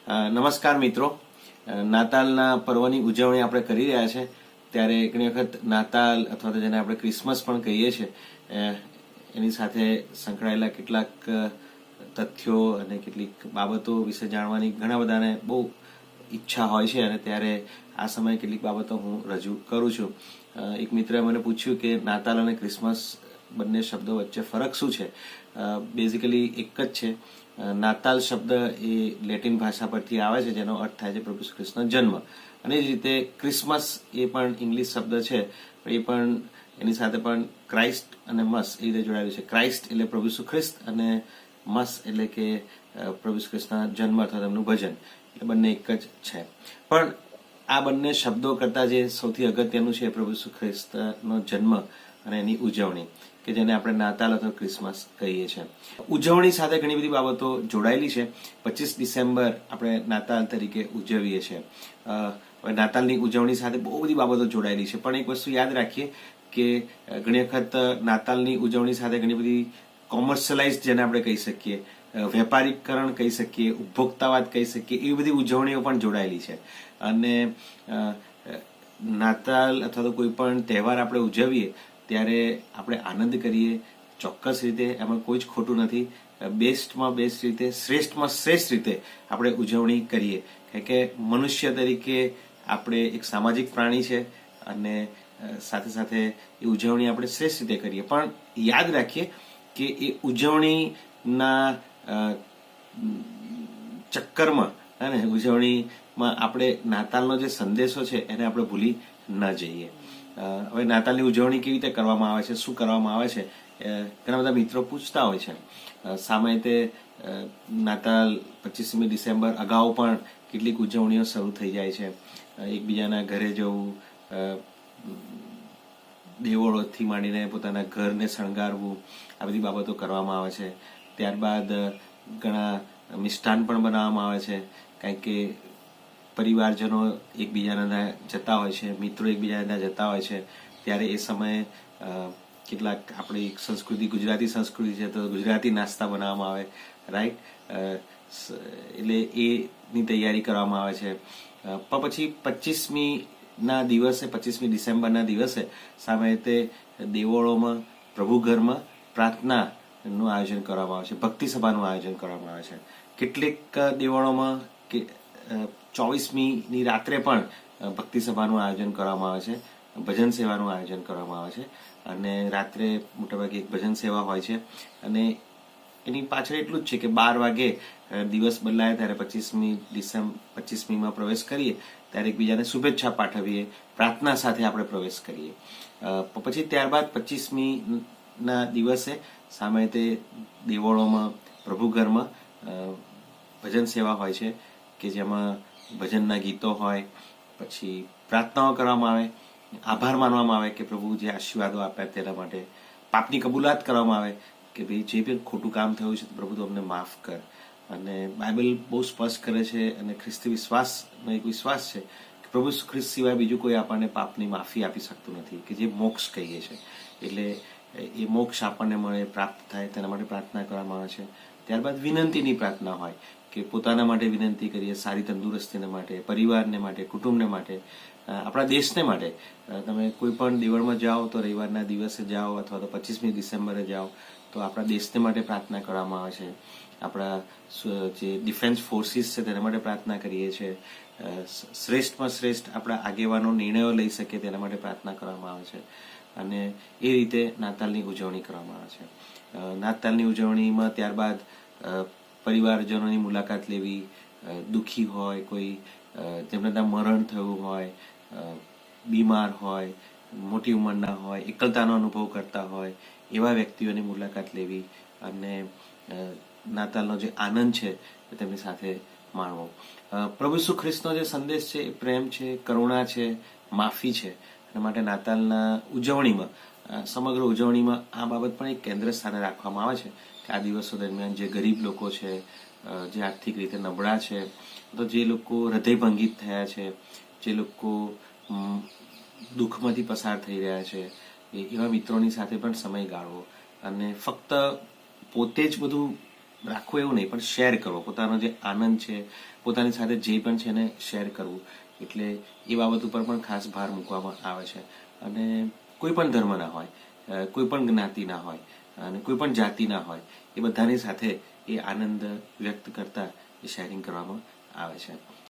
નમસ્કાર મિત્રો, નાતાલના પર્વની ઉજવણી આપણે કરી રહ્યા છે ત્યારે ઘણી વખત નાતાલ અથવા તો જેને આપણે ક્રિસમસ પણ કહીએ છીએ એની સાથે સંકળાયેલા કેટલાક તથ્યો અને કેટલીક બાબતો વિશે જાણવાની ઘણા બધાને બહુ ઈચ્છા હોય છે અને ત્યારે આ સમયે કેટલીક બાબતો હું રજૂ કરું છું. એક મિત્રએ મને પૂછ્યું કે નાતાલ અને ક્રિસમસ બંને શબ્દો વચ્ચે ફરક શું છે. બેઝિકલી એક જ છે. નાતાલ શબ્દ એ લેટિન ભાષા પરથી આવે છે જેનો અર્થ થાય છે પ્રભુ ઈસુ ખ્રિસ્તનો જન્મ, અને એ જ રીતે ક્રિસમસ એ પણ ઇંગ્લિશ શબ્દ છે પણ એ પણ એની સાથે પણ ક્રાઇસ્ટ અને મસ એ રીતે જોડાયેલું છે. ક્રાઇસ્ટ એટલે પ્રભુ ઈસુ ખ્રિસ્ત અને મસ એટલે કે પ્રભુ ઈસુ ખ્રિસ્તના જન્મ અથવા તેમનું ભજન, એટલે બંને એક જ છે. પણ આ બંને શબ્દો કરતા જે સૌથી અગત્યનું છે પ્રભુ ઈસુ ખ્રિસ્તનો જન્મ અને એની ઉજવણી કે જેને આપણે નાતાલ અથવા ક્રિસમસ કહીએ છીએ. ઉજવણી સાથે ઘણી બધી બાબતો જોડાયેલી છે. 25 ડિસેમ્બર આપણે નાતાલ તરીકે ઉજવીએ છીએ. નાતાલની ઉજવણી સાથે બહુ બધી બાબતો જોડાયેલી છે, પણ એક વસ્તુ યાદ રાખીએ કે ઘણી વખત નાતાલની ઉજવણી સાથે ઘણી બધી કોમર્શિયલાઇઝ જેને આપણે કહી શકીએ, વેપારીકરણ કહી શકીએ, ઉપભોક્તાવાદ કહી શકીએ, એવી બધી ઉજવણીઓ પણ જોડાયેલી છે. અને નાતાલ અથવા તો કોઈ પણ તહેવાર આપણે ઉજવીએ ત્યારે આપણે આનંદ કરીએ, ચોક્કસ રીતે એમાં કોઈ જ ખોટું નથી. બેસ્ટમાં બેસ્ટ રીતે, શ્રેષ્ઠમાં શ્રેષ્ઠ રીતે આપણે ઉજવણી કરીએ, કારણ કે મનુષ્ય તરીકે આપણે એક સામાજિક પ્રાણી છે અને સાથે સાથે એ ઉજવણી આપણે શ્રેષ્ઠ રીતે કરીએ. પણ યાદ રાખીએ કે એ ઉજવણીના ચક્કરમાં અને ઉજવણીમાં આપણે નાતાલનો જે સંદેશો છે એને આપણે ભૂલી ન જઈએ. હવે નાતાલની ઉજવણી કેવી રીતે કરવામાં આવે છે, શું કરવામાં આવે છે, ઘણા બધા મિત્રો પૂછતા હોય છે. સામાન્ય રીતે નાતાલ 25મી ડિસેમ્બર અગાઉ પણ કેટલીક ઉજવણીઓ શરૂ થઈ જાય છે. એકબીજાના ઘરે જવું, દેવળોથી માંડીને પોતાના ઘરને શણગારવું, આ બધી બાબતો કરવામાં આવે છે. ત્યારબાદ ઘણા મિષ્ટાન પણ બનાવવામાં આવે છે, કારણ કે પરિવારજનો એકબીજાના ત્યાં જતા હોય છે, મિત્રો એકબીજાના ત્યાં જતા હોય છે, ત્યારે એ સમયે કેટલાક આપણી સંસ્કૃતિ ગુજરાતી સંસ્કૃતિ છે તો ગુજરાતી નાસ્તા બનાવવામાં આવે, રાઈટ. એટલે એની તૈયારી કરવામાં આવે છે. પછી 25મી દિવસે, 25મી ડિસેમ્બરના દિવસે સામાન્ય રીતે દેવળોમાં, પ્રભુ ઘરમાં પ્રાર્થનાનું આયોજન કરવામાં આવે છે, ભક્તિ સભાનું આયોજન કરવામાં આવે છે. કેટલીક દેવળોમાં 24મીની રાત્રે પણ ભક્તિ સભાનું આયોજન કરવામાં આવે છે, ભજન સેવાનું આયોજન કરવામાં આવે છે, અને રાત્રે મોટાભાગે એક ભજન સેવા હોય છે. અને એની પાછળ એટલું જ છે કે 12 વાગે દિવસ બદલાય ત્યારે 25મીમાં પ્રવેશ કરીએ ત્યારે એકબીજાને શુભેચ્છા પાઠવીએ, પ્રાર્થના સાથે આપણે પ્રવેશ કરીએ. પછી ત્યારબાદ 25મીના દિવસે સામાન્ય રીતે દેવળોમાં, પ્રભુ ઘરમાં ભજન સેવા હોય છે કે જેમાં ભજનના ગીતો હોય, પછી પ્રાર્થનાઓ કરવામાં આવે, આભાર માનવામાં આવે કે પ્રભુ જે આશીર્વાદો આપ્યા તેના માટે, પાપની કબૂલાત કરવામાં આવે કે ભાઈ જે પણ ખોટું કામ થયું છે પ્રભુ તો અમને માફ કર. અને બાઇબલ બહુ સ્પષ્ટ કરે છે અને ખ્રિસ્તી વિશ્વાસનો એક વિશ્વાસ છે કે પ્રભુ ખ્રિસ્ત સિવાય બીજું કોઈ આપણને પાપની માફી આપી શકતું નથી, કે જે મોક્ષ કહીએ છે. એટલે એ મોક્ષ આપણને મળે, પ્રાપ્ત થાય, તેના માટે પ્રાર્થના કરવામાં આવે છે. ત્યારબાદ વિનંતીની પ્રાર્થના હોય કે પોતાના માટે વિનંતી કરીએ, સારી તંદુરસ્તીને માટે, પરિવારને માટે, કુટુંબને માટે, આપણા દેશને માટે. તમે કોઈ પણ દેવળમાં જાઓ તો રવિવારના દિવસે જાઓ અથવા તો 25મી ડિસેમ્બરે જાઓ તો આપણા દેશને માટે પ્રાર્થના કરવામાં આવે છે. આપણા જે ડિફેન્સ ફોર્સિસ છે તેના માટે પ્રાર્થના કરીએ છીએ. શ્રેષ્ઠમાં શ્રેષ્ઠ આપણા આગેવાનો નિર્ણયો લઈ શકે તેના માટે પ્રાર્થના કરવામાં આવે છે. અને એ રીતે નાતાલની ઉજવણી કરવામાં આવે છે. નાતાલની ઉજવણીમાં ત્યારબાદ પરિવારજનોની મુલાકાત લેવી, દુઃખી હોય કોઈ, જેમને ત્યાં મરણ થયું હોય, બીમાર હોય, મોટી ઉંમરના હોય, એકલતાનો અનુભવ કરતા હોય એવા વ્યક્તિઓની મુલાકાત લેવી અને નાતાલનો જે આનંદ છે એ તેમની સાથે માણવો. પ્રભુ ઈસુ ખ્રિસ્તનો જે સંદેશ છે એ પ્રેમ છે, કરુણા છે, માફી છે. એના માટે નાતાલના ઉજવણીમાં, સમગ્ર ઉજવણીમાં આ બાબત પણ એક કેન્દ્ર સ્થાને રાખવામાં આવે છે કે આ દિવસો દરમિયાન જે ગરીબ લોકો છે, જે આર્થિક રીતે નબળા છે, તો જે લોકો હૃદયભંગિત થયા છે, જે લોકો દુઃખમાંથી પસાર થઈ રહ્યા છે, એવા મિત્રોની સાથે પણ સમય ગાળવો અને ફક્ત પોતે જ બધું રાખવું એવું નહીં, પણ શેર કરવો, પોતાનો જે આનંદ છે, પોતાની સાથે જે પણ છે એને શેર કરવું. એટલે એ બાબત ઉપર પણ ખાસ ભાર મૂકવામાં આવે છે. અને કોઈ પણ ધર્મના હોય, કોઈ પણ જ્ઞાતિના હોય અને કોઈ પણ જાતિના હોય, એ બધાની સાથે એ આનંદ વ્યક્ત કરતા એ શેરિંગ કરવામાં આવે છે.